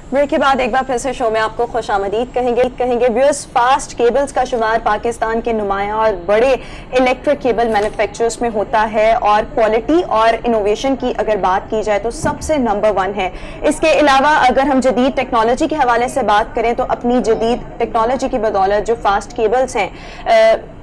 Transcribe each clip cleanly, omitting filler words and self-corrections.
Break के बाद एक बार फिर से शो में आपको खुश आमदीद कहेंगे व्यूअर्स। फास्ट केबल्स का शुमार पाकिस्तान के नुमाया और बड़े इलेक्ट्रिक केबल मैन्युफैक्चरर्स में होता है और क्वालिटी और इनोवेशन की अगर बात की जाए तो सबसे नंबर 1 है। इसके अलावा अगर हम जदीद टेक्नोलॉजी के हवाले से बात करें तो अपनी जदीद टेक्नोलॉजी की बदौलत जो फास्ट केबल्स हैं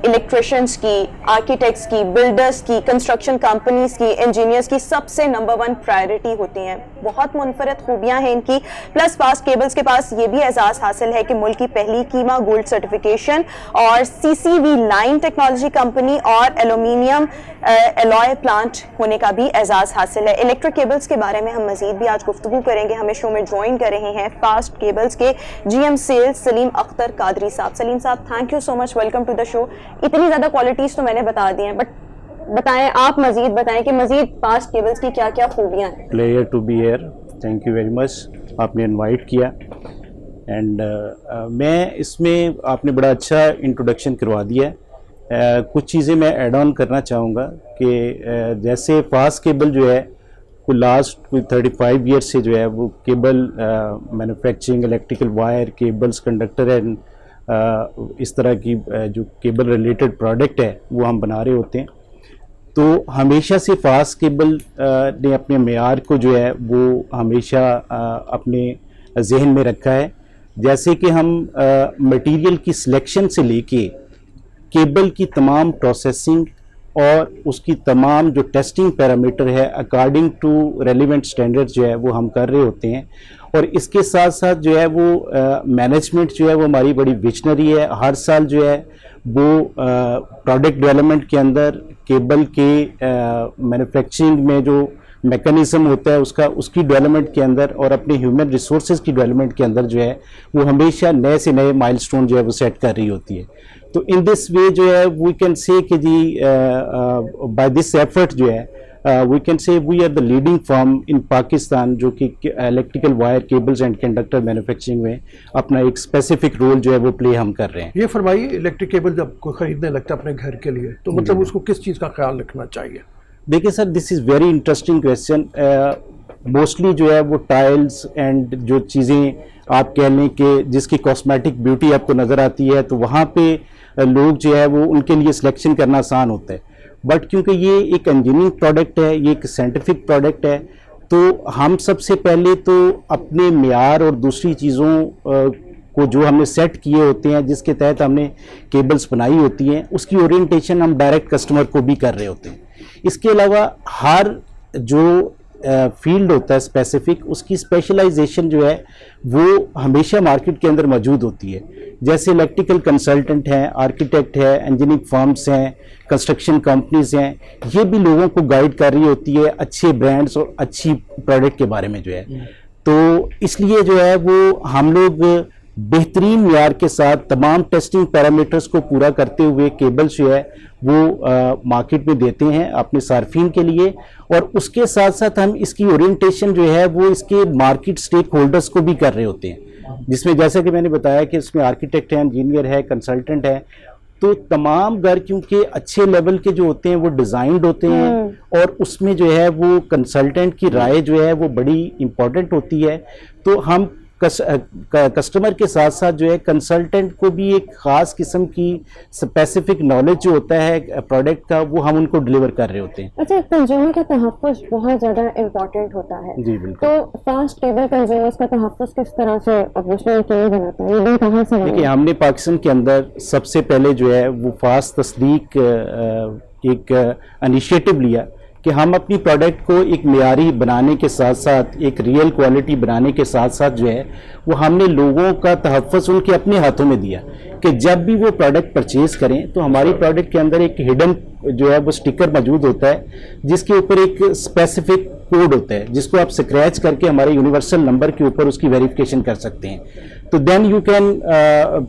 इलेक्ट्रिशियंस की, आर्किटेक्ट्स की, बिल्डर्स की, कंस्ट्रक्शन कंपनीज की, इंजीनियर्स की सबसे नंबर 1 प्रायोरिटी होती हैं। बहुत मुनफरद खूबियां हैं इनकी। प्लस फास्ट केबल्स के पास ये भी एजाज हासिल है कि मुल्क की पहली कीमा गोल्ड सर्टिफिकेशन और CCV लाइन टेक्नोलॉजी कंपनी और एल्यूमिनियम एलॉय प्लांट होने का भी एजाज हासिल है। इलेक्ट्रिक केबल्स के बारे में हम मजीद भी आज गुफ्तगू करेंगे। हमें शो में ज्वाइन कर रहे हैं फास्ट केबल्स के GM सेल्स सलीम अख्तर कादरी साहब। सलीम साहब, thank you so much, welcome to the show. इतनी ज़्यादा क्वालिटीज़ तो मैंने बता दी हैं, बट बताएं, आप मजीद बताएं कि मजीद फास्ट केबल्स की क्या क्या खूबियाँ हैं। Pleasure to be here, thank you very much, आपने इनवाइट किया एंड मैं इसमें आपने बड़ा अच्छा इंट्रोडक्शन करवा दिया है। कुछ चीज़ें मैं ऐड ऑन करना चाहूँगा कि जैसे फास्ट केबल जो है कोई लास्ट कोई 35 ईयर से जो है वो cable manufacturing, electrical wire, cables, conductor and इस तरह की जो केबल रिलेटेड प्रोडक्ट है वो हम बना रहे होते हैं। तो हमेशा से फास्ट केबल ने अपने मेयार को जो है वो हमेशा अपने जहन में रखा है। जैसे कि हम मटेरियल की सिलेक्शन से लेके केबल की तमाम प्रोसेसिंग और उसकी तमाम जो टेस्टिंग पैरामीटर है अकॉर्डिंग टू रेलिवेंट स्टैंडर्ड जो है वो हम कर रहे होते हैं। और इसके साथ साथ जो है वो मैनेजमेंट जो है वो हमारी बड़ी विजनरी है। हर साल जो है वो प्रोडक्ट डेवलपमेंट के अंदर केबल के मैन्युफैक्चरिंग में जो मैकेनिज्म होता है उसकी डेवलपमेंट के अंदर और अपने ह्यूमन रिसोर्सेज की डेवलपमेंट के अंदर जो है वो हमेशा नए से नए माइलस्टोन जो है वो सेट कर रही होती है। तो इन दिस वे जो है वी कैन से कि जी बाय दिस एफर्ट जो है we can say we are the leading firm in Pakistan जो कि electrical wire, cables and conductor manufacturing में अपना एक स्पेसिफिक रोल जो है वो प्ले हम कर रहे हैं। ये फरमाइए, इलेक्ट्रिक केबल जब कोई खरीदने लगता है अपने घर के लिए तो मतलब उसको किस चीज़ का ख्याल रखना चाहिए? देखिए sir, this is very interesting question. Mostly जो है वो टाइल्स एंड जो चीज़ें आप कह लें कि जिसकी कॉस्मेटिक ब्यूटी आपको नज़र आती है तो वहाँ पे लोग जो है वो उनके लिए सिलेक्शन करना आसान होता है। बट क्योंकि ये एक इंजीनियरिंग प्रोडक्ट है, ये एक साइंटिफिक प्रोडक्ट है, तो हम सबसे पहले तो अपने मेयार और दूसरी चीज़ों को जो हमने सेट किए होते हैं जिसके तहत हमने केबल्स बनाई होती हैं उसकी ओरिएंटेशन हम डायरेक्ट कस्टमर को भी कर रहे होते हैं। इसके अलावा हर जो फील्ड होता है स्पेसिफिक, उसकी स्पेशलाइजेशन जो है वो हमेशा मार्केट के अंदर मौजूद होती है। जैसे इलेक्ट्रिकल कंसल्टेंट हैं, आर्किटेक्ट है, इंजीनियरिंग फर्म्स हैं, कंस्ट्रक्शन कंपनीज हैं, ये भी लोगों को गाइड कर रही होती है अच्छे ब्रांड्स और अच्छी प्रोडक्ट के बारे में जो है। तो इसलिए जो है वो हम लोग बेहतरीन मेयार के साथ तमाम टेस्टिंग पैरामीटर्स को पूरा करते हुए केबल्स जो है वो मार्केट में देते हैं अपने सार्फिन के लिए। और उसके साथ साथ हम इसकी ओरिएंटेशन जो है वो इसके मार्केट स्टेक होल्डर्स को भी कर रहे होते हैं, जिसमें जैसे कि मैंने बताया कि इसमें आर्किटेक्ट है, इंजीनियर है, कंसल्टेंट है। तो तमाम घर क्योंकि अच्छे लेवल के जो होते हैं वो डिज़ाइंड होते हैं और उसमें जो है वो कंसल्टेंट की राय जो है वो बड़ी इम्पोर्टेंट होती है। तो हम कस्टमर के साथ साथ जो है कंसल्टेंट को भी एक ख़ास किस्म की स्पेसिफिक नॉलेज जो होता है प्रोडक्ट का वो हम उनको डिलीवर कर रहे होते हैं। अच्छा, कंज्यूमर का तहफ़्फ़ुज़ बहुत ज़्यादा इम्पोर्टेंट होता है। जी बिल्कुल। तो फास्ट केबल कंज्यूमर्स का तहफ़्फ़ुज़ किस तरह से अपने के बनाता है, ये कहाँ से? देखिए, हमने पाकिस्तान के अंदर सबसे पहले जो है वो फास्ट तस्दीक एक इनिशिएटिव लिया कि हम अपनी प्रोडक्ट को एक मेयारी बनाने के साथ साथ एक रियल क्वालिटी बनाने के साथ साथ जो है वो हमने लोगों का तहफ़्फ़ुज़ उनके अपने हाथों में दिया कि जब भी वो प्रोडक्ट परचेज करें तो हमारी प्रोडक्ट के अंदर एक हिडन जो है वो स्टिकर मौजूद होता है जिसके ऊपर एक स्पेसिफिक कोड होता है जिसको आप स्क्रैच करके हमारे यूनिवर्सल नंबर के ऊपर उसकी वेरिफिकेशन कर सकते हैं। तो देन यू कैन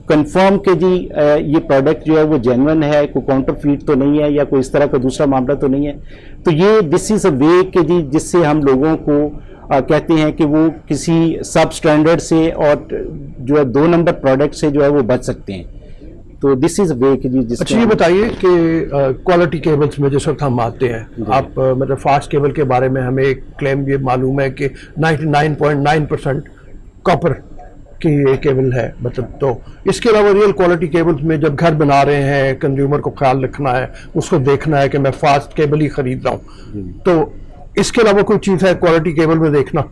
कंफर्म कि जी ये प्रोडक्ट जो है वो जेन्युइन है, कोई काउंटरफीट तो नहीं है या कोई इस तरह का दूसरा मामला तो नहीं है। तो ये दिस इज़ अ वे कि जी जिससे हम लोगों को कहते हैं कि वो किसी सब स्टैंडर्ड से और जो है 2 नंबर प्रोडक्ट से जो है वो बच सकते हैं। तो दिस इज वे कि जी। अच्छा, ये बताइए कि क्वालिटी केबल्स में जिस वक्त हम आते हैं, आप मतलब फास्ट केबल के बारे में हमें एक क्लेम ये मालूम है कि 99.9% कॉपर की ये केबल है, मतलब तो इसके अलावा रियल क्वालिटी केबल्स में जब घर बना रहे हैं, कंज्यूमर को ख्याल रखना है, उसको देखना है कि मैं फास्ट केबल ही खरीद रहा हूँ, तो इसके अलावा कोई चीज़ है क्वालिटी केबल में देखना?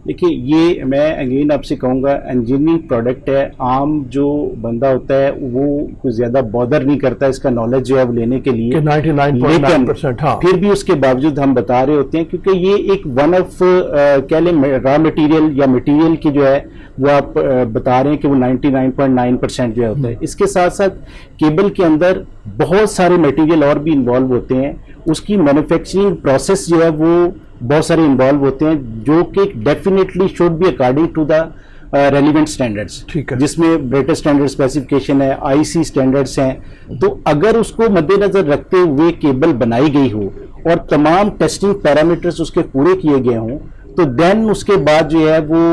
देखिए, ये मैं अगेन आपसे कहूँगा इंजीनियरिंग प्रोडक्ट है, आम जो बंदा होता है वो कुछ ज़्यादा बॉदर नहीं करता इसका नॉलेज जो है वो लेने के लिए, 99.9%, हाँ, फिर भी उसके बावजूद हम बता रहे होते हैं क्योंकि ये एक वन ऑफ कह लें रॉ मटेरियल या मटेरियल की जो है वो आप बता रहे हैं कि वो 99.9% जो है होता है। इसके साथ साथ केबल के अंदर बहुत सारे मटेरियल और भी इन्वॉल्व होते हैं, उसकी मैन्युफैक्चरिंग प्रोसेस जो है वो बहुत सारे इन्वॉल्व होते हैं जो कि definitely should be according to the relevant standards, ठीक है, जिसमें ब्रिटिश स्टैंडर्ड स्पेसिफिकेशन है, आईसी स्टैंडर्ड्स हैं। तो अगर उसको मद्देनजर रखते हुए केबल बनाई गई हो और तमाम टेस्टिंग पैरामीटर्स उसके पूरे किए गए हों, तो देन उसके बाद जो है वो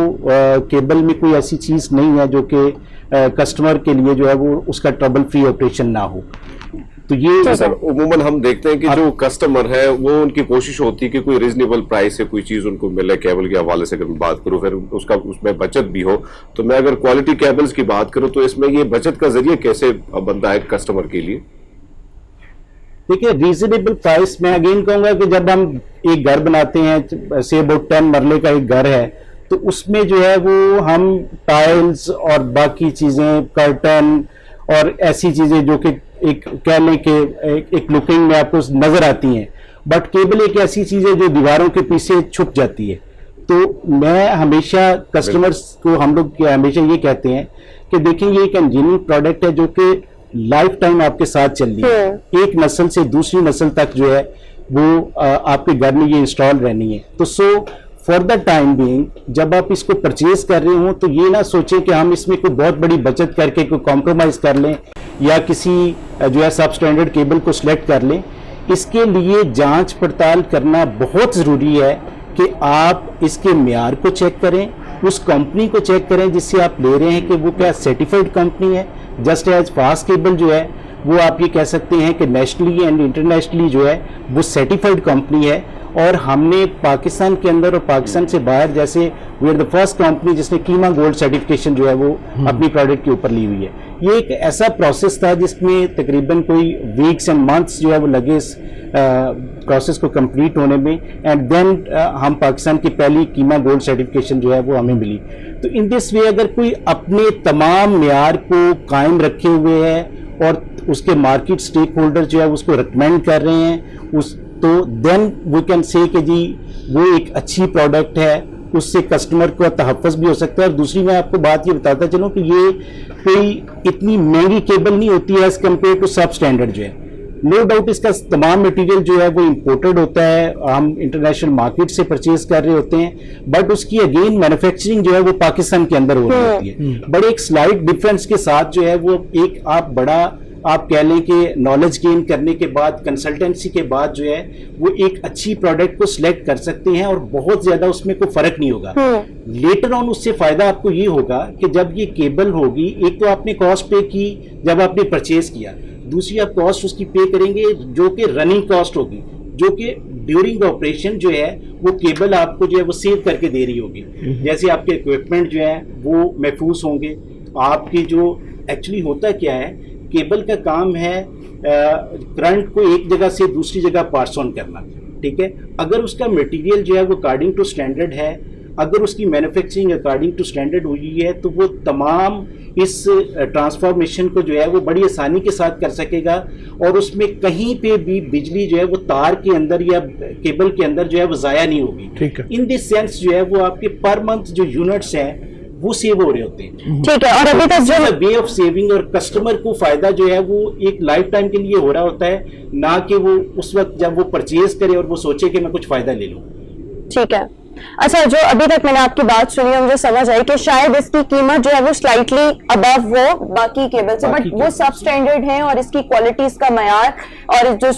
केबल में कोई ऐसी चीज़ नहीं है जो कि कस्टमर के लिए जो है वो उसका ट्रबल फ्री ऑपरेशन ना हो। तो ये सर उमूमन हम देखते हैं कि जो कस्टमर है वो उनकी कोशिश होती है कि कोई रीजनेबल प्राइस से कोई चीज उनको मिले। केबल के हवाले से अगर मैं बात करूं, फिर उसका उसमें बचत भी हो, तो मैं अगर क्वालिटी केबल्स की बात करूं तो इसमें ये बचत का जरिया कैसे बनता है कस्टमर के लिए? देखिए, रीजनेबल प्राइस मैं अगेन कहूंगा कि जब हम एक घर बनाते हैं, से अबाउट 10 मरले का एक घर है, तो उसमें जो है वो हम टाइल्स और बाकी चीजें, कर्टन और ऐसी चीजें जो कि एक कह लें कि एक लुकिंग में आपको नजर आती हैं, बट केबल एक ऐसी चीज है जो दीवारों के पीछे छुप जाती है। तो मैं हमेशा कस्टमर्स को, हम लोग हमेशा ये कहते हैं कि देखिए ये एक इंजीनियरिंग प्रोडक्ट है जो कि लाइफ टाइम आपके साथ चल रही है, एक नस्ल से दूसरी नस्ल तक जो है वो आपके घर में ये इंस्टॉल रहनी है। तो so for the time being जब आप इसको परचेज कर रहे हो तो ये ना सोचें कि हम इसमें कोई बहुत बड़ी बचत करके कोई कॉम्प्रोमाइज कर लें या किसी जो है सब स्टैंडर्ड केबल को सिलेक्ट कर लें। इसके लिए जांच पड़ताल करना बहुत ज़रूरी है कि आप इसके म्यार को चेक करें, उस कंपनी को चेक करें जिससे आप ले रहे हैं कि वो क्या सर्टिफाइड कंपनी है। जस्ट एज फास्ट केबल जो है वो आप ये कह सकते हैं कि नेशनली एंड इंटरनेशनली जो है वो सर्टिफाइड कंपनी है। और हमने पाकिस्तान के अंदर और पाकिस्तान से बाहर, जैसे we are the first company जिसने कीमा गोल्ड सर्टिफिकेशन जो है वो अपनी प्रोडक्ट के ऊपर ली हुई है। ये एक ऐसा प्रोसेस था जिसमें तकरीबन कोई वीक्स एंड मंथ्स जो है वो लगे इस प्रोसेस को कंप्लीट होने में, एंड देन हम पाकिस्तान की पहली कीमा गोल्ड सर्टिफिकेशन जो है वो हमें मिली। तो इन दिस वे अगर कोई अपने तमाम म्यार को कायम रखे हुए है और उसके मार्केट स्टेक होल्डर जो है उसको रिकमेंड कर रहे हैं उस, तो देन वी कैन से कि जी वो एक अच्छी प्रोडक्ट है, उससे कस्टमर का तहफ़्फ़ुज़ भी हो सकता है। और दूसरी मैं आपको बात ये बताता चलूँ कि ये कोई इतनी महंगी केबल नहीं होती है एज़ कम्पेयर टू सब स्टैंडर्ड जो है। नो डाउट इसका तमाम मटेरियल जो है वो इंपोर्टेड होता है, हम इंटरनेशनल मार्केट से परचेज कर रहे होते हैं, बट उसकी अगेन मैन्युफैक्चरिंग जो है वो पाकिस्तान के अंदर हो रही होती है। बट एक स्लाइट डिफरेंस के साथ जो है वो एक आप कह लें कि नॉलेज गेन करने के बाद, कंसल्टेंसी के बाद जो है वो एक अच्छी प्रोडक्ट को सिलेक्ट कर सकते हैं और बहुत ज्यादा उसमें कोई फर्क नहीं होगा। लेटर ऑन उससे फायदा आपको ये होगा कि जब ये केबल होगी, एक तो आपने कॉस्ट पे की जब आपने परचेज किया, दूसरी आप कॉस्ट उसकी पे करेंगे जो कि रनिंग कॉस्ट होगी, जो कि ड्यूरिंग ऑपरेशन जो है वो केबल आपको जो है वो सेव करके दे रही होगी। जैसे आपके इक्विपमेंट जो है वो महफूज होंगे। आपकी जो एक्चुअली होता क्या है, केबल का काम है करंट को एक जगह से दूसरी जगह पास ऑन करना, ठीक है। अगर उसका मटेरियल जो है वो अकॉर्डिंग टू स्टैंडर्ड है, अगर उसकी मैन्युफैक्चरिंग अकॉर्डिंग टू स्टैंडर्ड हुई है, तो वो तमाम इस ट्रांसफॉर्मेशन को जो है वो बड़ी आसानी के साथ कर सकेगा और उसमें कहीं पे भी बिजली जो है वो तार के अंदर या केबल के अंदर जो है वो ज़ाया नहीं होगी। ठीक है। इन दिस सेंस जो है वो आपके पर मंथ जो यूनिट्स हैं वो सेव हो रहे होते हैं। ठीक है। और अभी तक जो वे ऑफ सेविंग और कस्टमर को फायदा जो है वो एक लाइफ टाइम के लिए हो रहा होता है, ना कि वो उस वक्त जब वो परचेज करे और वो सोचे कि मैं कुछ फायदा ले लूं। ठीक है। अच्छा, जो अभी तक मैंने आपकी बात सुनी है मुझे समझ आई कि शायद इसकी कीमत जो है वो स्लाइटली अबव वो बाकी केबल से, बट वो सब स्टैंडर्ड है और इसकी क्वालिटी, इसका मयार और जो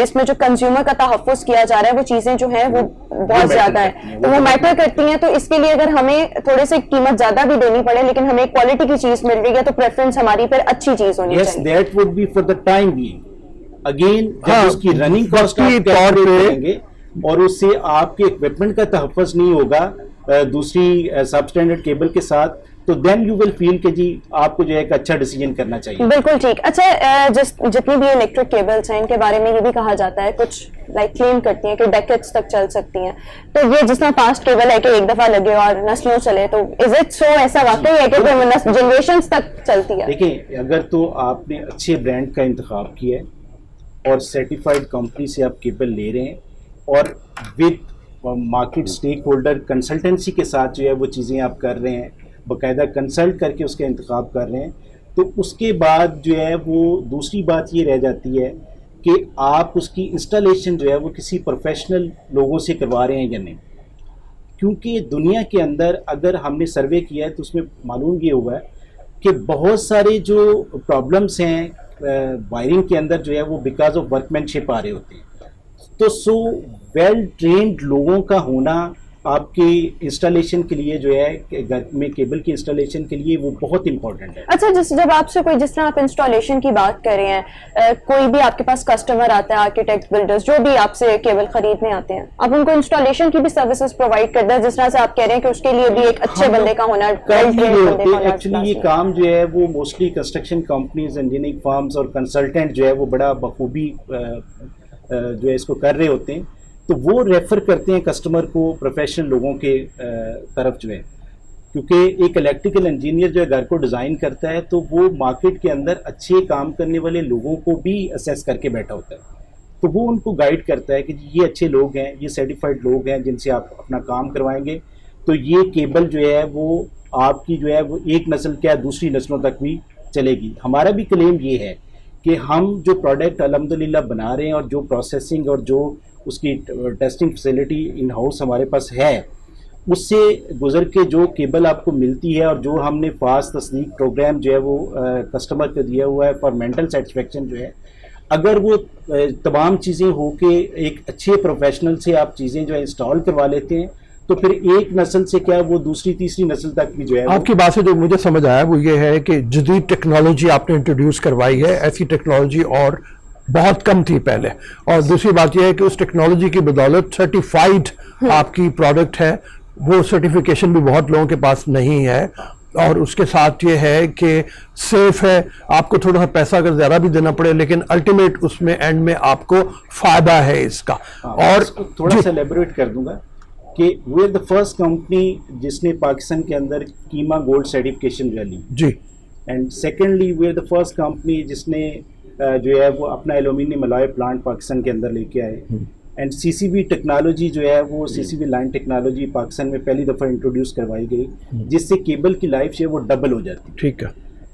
इसमें जो कंज्यूमर का तहफ़्फ़ुज़ किया जा रहा है वो चीजें जो है वो बहुत ज्यादा है, तो वो मैटर करती हैं। तो इसके लिए अगर हमें थोड़े से कीमत ज्यादा भी देनी पड़े लेकिन हमें क्वालिटी की चीज मिल रही है तो प्रेफरेंस हमारी फिर अच्छी चीज होनी चाहिए। Yes, that would be for the time being. Again जब उसकी रनिंग कॉस्ट की तौर पे और उससे आपके इक्विपमेंट का तहफ़्फ़ुज़ नहीं होगा दूसरी सब स्टैंडर्ड केबल के साथ, तो देन यू विल फील कि जी आपको जो है एक अच्छा डिसीजन करना चाहिए। बिल्कुल ठीक। अच्छा, जितनी भी इलेक्ट्रिक केबल्स हैं इनके बारे में ये भी कहा जाता है, कुछ क्लेम करती हैं कि डेकेड्स तक चल सकती हैं, तो ये जिस तरह फास्ट केबल है कि एक दफा लगे और नस्लों चले, तो इज इट सो, ऐसा वाकई है कि जनरेशंस तक चलती है? देखिए, अगर तो आपने अच्छे ब्रांड का इंतखाब किया है और सर्टिफाइड कंपनी से आप केबल ले रहे हैं और with market stakeholder consultancy के साथ जो है वो चीज़ें आप कर रहे हैं, बाकायदा कंसल्ट करके उसका इंतखाब कर रहे हैं, तो उसके बाद जो है वो दूसरी बात ये रह जाती है कि आप उसकी इंस्टॉलेशन जो है वो किसी प्रोफेशनल लोगों से करवा रहे हैं या नहीं। क्योंकि दुनिया के अंदर अगर हमने सर्वे किया है तो उसमें मालूम ये हुआ है कि बहुत सारे जो प्रॉब्लम्स हैं वायरिंग के अंदर जो है वो बिकॉज ऑफ वर्कमैनशिप आ रहे होते हैं। तो सो वेल ट्रेंड लोगों का होना आपके इंस्टॉलेशन के लिए जो है घर में केबल की इंस्टॉलेशन के लिए वो बहुत इंपॉर्टेंट है। अच्छा, जब आपसे कोई, जिस तरह आप इंस्टॉलेशन की बात कर रहे हैं, कोई भी आपके पास कस्टमर आता है, आर्किटेक्ट, बिल्डर्स, जो भी आपसे केबल खरीदने आते हैं, आप उनको इंस्टॉलेशन की भी सर्विसेज प्रोवाइड करते हैं, जिस तरह से आप कह रहे हैं कि उसके लिए भी एक अच्छे बंदे का होना, एक्चुअली ये काम जो है वो mostly construction companies, engineering firms और कंसल्टेंट जो है वो बड़ा बखूबी जो है इसको कर रहे होते हैं, तो वो रेफ़र करते हैं कस्टमर को प्रोफेशनल लोगों के तरफ जो है, क्योंकि एक इलेक्ट्रिकल इंजीनियर जो है घर को डिज़ाइन करता है तो वो मार्केट के अंदर अच्छे काम करने वाले लोगों को भी असेस करके बैठा होता है, तो वो उनको गाइड करता है कि ये अच्छे लोग हैं, ये सर्टिफाइड लोग हैं जिनसे आप अपना काम करवाएंगे, तो ये केबल जो है वो आपकी जो है वो एक नस्ल क्या दूसरी नस्लों तक भी चलेगी। हमारा भी क्लेम ये है कि हम जो प्रोडक्ट अल्हम्दुलिल्लाह बना रहे हैं और जो प्रोसेसिंग और जो उसकी टेस्टिंग फैसिलिटी इन हाउस हमारे पास है, उससे गुजर के जो केबल आपको मिलती है और जो हमने फास्ट तस्दीक प्रोग्राम जो है वो कस्टमर को दिया हुआ है फॉर मेंटल सेटिस्फेक्शन जो है, अगर वो तमाम चीज़ें हो के एक अच्छे प्रोफेशनल से आप चीज़ें जो है इंस्टॉल करवा लेते हैं, तो फिर एक नस्ल से क्या वो दूसरी तीसरी नस्ल तक भी जो है। आपकी बात से जो मुझे समझ आया वो ये है कि जदीद टेक्नोलॉजी आपने इंट्रोड्यूस करवाई है, ऐसी टेक्नोलॉजी और बहुत कम थी पहले, और दूसरी बात यह है कि उस टेक्नोलॉजी की बदौलत सर्टिफाइड आपकी प्रोडक्ट है, वो सर्टिफिकेशन भी बहुत लोगों के पास नहीं है, और उसके साथ ये है कि सेफ है, आपको थोड़ा सा पैसा अगर ज़्यादा भी देना पड़े लेकिन अल्टीमेट उसमें एंड में आपको फ़ायदा है इसका। और थोड़ा सा एलेबोरेट कर दूंगा कि we are the first company जिसने पाकिस्तान के अंदर कीमा गोल्ड सर्टिफिकेशन ली जी, and secondly we are the first company जिसने जो है वो अपना एल्यूमिनियम अलॉय प्लांट पाकिस्तान के अंदर लेके आए, एंड सीसीबी टेक्नोलॉजी जो है वो सीसीबी लाइन टेक्नोलॉजी पाकिस्तान में पहली दफ़ा इंट्रोड्यूस करवाई गई, जिससे केबल की लाइफ जो है वो डबल हो जाती। ठीक है,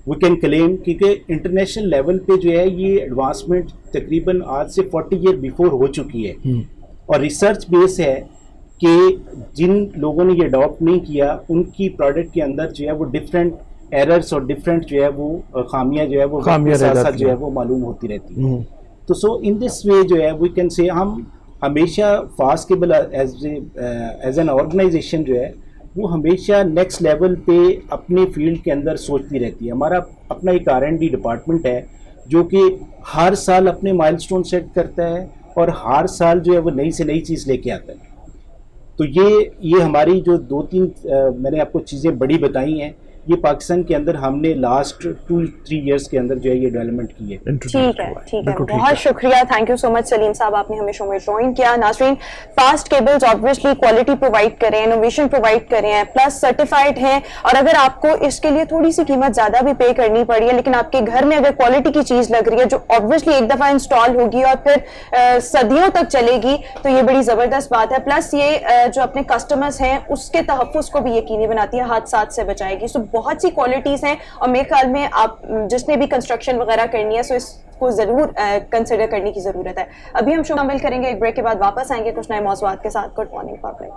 वी कैन क्लेम क्योंकि इंटरनेशनल लेवल पे जो है ये एडवांसमेंट तकरीबन आज से 40 ईयर बिफोर हो चुकी है, और रिसर्च बेस है कि जिन लोगों ने ये अडॉप्ट नहीं किया उनकी प्रोडक्ट के अंदर जो है वो डिफरेंट एरर्स और डिफरेंट जो है वो खामियां जो है वो साथ जो है वो मालूम होती रहती है। तो सो इन दिस वे जो है वी कैन से हम हमेशा fast cable as an organisation जो है वो हमेशा नेक्स्ट लेवल पे अपने फील्ड के अंदर सोचती रहती है। हमारा अपना एक R&D डिपार्टमेंट है जो कि हर साल अपने माइलस्टोन सेट करता है और हर साल जो है वो नई से नई चीज़ लेके आता है। तो ये हमारी जो 2-3 मैंने आपको चीज़ें बड़ी बताई हैं, ये पाकिस्तान के अंदर हमने लास्ट 2-3 इयर्स के अंदर जो है ये डेवलपमेंट की है। ठीक है, बहुत शुक्रिया, thank you so much Salim साहब, आपने हमें शो में ज्वाइन किया। नाज़रीन, fast cables obviously quality provide कर रहे हैं, इनोवेशन प्रोवाइड कर रहे हैं, प्लस सर्टिफाइड हैं, और अगर आपको इसके लिए थोड़ी सी कीमत ज़्यादा भी पे करनी पड़ी है, लेकिन आपके घर में अगर क्वालिटी की चीज़ लग रही है जो ऑब्वियसली एक दफ़ा इंस्टॉल होगी और फिर सदियों तक चलेगी, तो ये बड़ी ज़बरदस्त बात है। प्लस ये जो अपने कस्टमर्स हैं उसके तहफ़्फ़ुज़ को भी यकीनी बनाती है, हादसात से बचाएगी। सो बहुत सी क्वालिटीज़ हैं, और मेरे ख्याल में आप जिसने भी कंस्ट्रक्शन वगैरह करनी है सो इसको ज़रूर कंसिडर करने की ज़रूरत है। अभी हम शो शामिल करेंगे, एक ब्रेक के बाद वापस आएंगे कुछ नए मौज़ूआत के साथ। Good morning public.